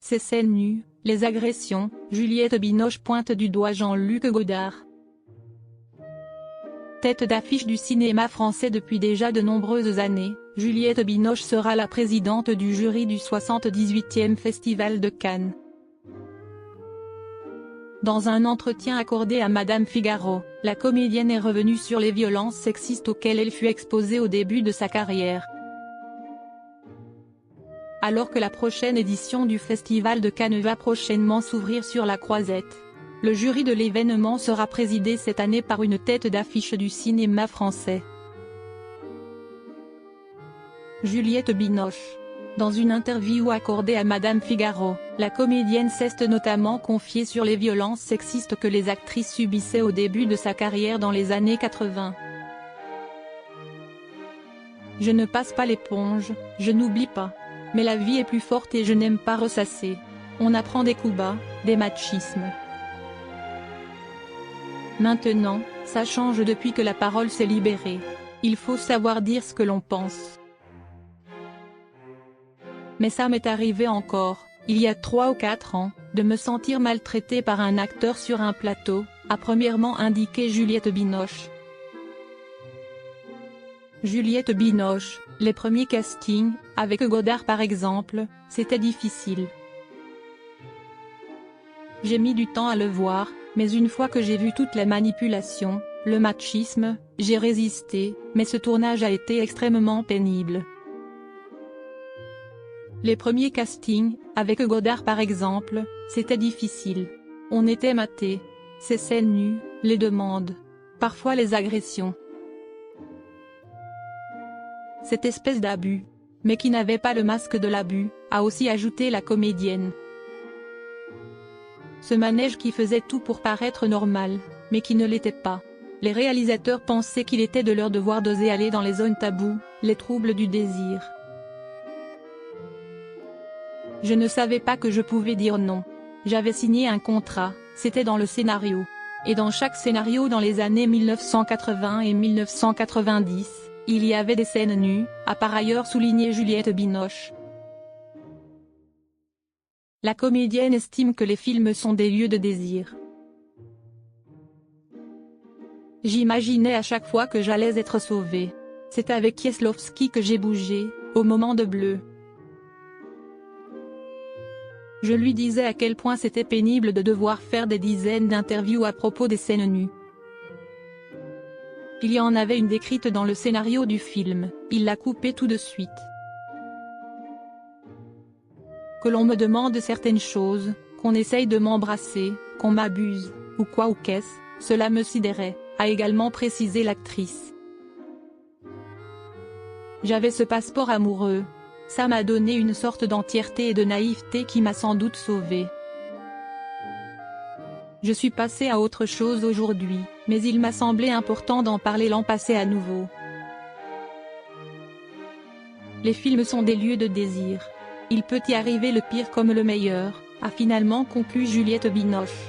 ces scènes nues, les agressions, Juliette Binoche pointe du doigt Jean-Luc Godard. Tête d'affiche du cinéma français depuis déjà de nombreuses années, Juliette Binoche sera la présidente du jury du 78e Festival de Cannes. Dans un entretien accordé à Madame Figaro, la comédienne est revenue sur les violences sexistes auxquelles elle fut exposée au début de sa carrière. Alors que la prochaine édition du Festival de Cannes va prochainement s'ouvrir sur la Croisette, le jury de l'événement sera présidé cette année par une tête d'affiche du cinéma français. Juliette Binoche. Dans une interview accordée à Madame Figaro, la comédienne s'est notamment confiée sur les violences sexistes que les actrices subissaient au début de sa carrière dans les années 80. Je ne passe pas l'éponge, je n'oublie pas. Mais la vie est plus forte et je n'aime pas ressasser. On apprend des coups bas, des machismes. Maintenant, ça change depuis que la parole s'est libérée. Il faut savoir dire ce que l'on pense. Mais ça m'est arrivé encore, il y a 3 ou 4 ans, de me sentir maltraitée par un acteur sur un plateau, a premièrement indiqué Juliette Binoche. Juliette Binoche, les premiers castings, avec Godard par exemple, c'était difficile. J'ai mis du temps à le voir, mais une fois que j'ai vu toute la manipulation, le machisme, j'ai résisté, mais ce tournage a été extrêmement pénible. Les premiers castings, avec Godard par exemple, c'était difficile. On était maté. Ces scènes nues, les demandes. Parfois les agressions. Cette espèce d'abus, mais qui n'avait pas le masque de l'abus, a aussi ajouté la comédienne. Ce manège qui faisait tout pour paraître normal, mais qui ne l'était pas. Les réalisateurs pensaient qu'il était de leur devoir d'oser aller dans les zones taboues, les troubles du désir. Je ne savais pas que je pouvais dire non. J'avais signé un contrat, c'était dans le scénario. Et dans chaque scénario dans les années 1980 et 1990, il y avait des scènes nues, a par ailleurs souligné Juliette Binoche. La comédienne estime que les films sont des lieux de désir. J'imaginais à chaque fois que j'allais être sauvée. C'est avec Kieslowski que j'ai bougé, au moment de Bleu. Je lui disais à quel point c'était pénible de devoir faire des dizaines d'interviews à propos des scènes nues. Il y en avait une décrite dans le scénario du film, il l'a coupée tout de suite. Que l'on me demande certaines choses, qu'on essaye de m'embrasser, qu'on m'abuse, ou quoi ou qu'est-ce, cela me sidérait, a également précisé l'actrice. J'avais ce passeport amoureux. Ça m'a donné une sorte d'entièreté et de naïveté qui m'a sans doute sauvée. Je suis passée à autre chose aujourd'hui, mais il m'a semblé important d'en parler l'an passé à nouveau. Les films sont des lieux de désir. Il peut y arriver le pire comme le meilleur, a finalement conclu Juliette Binoche.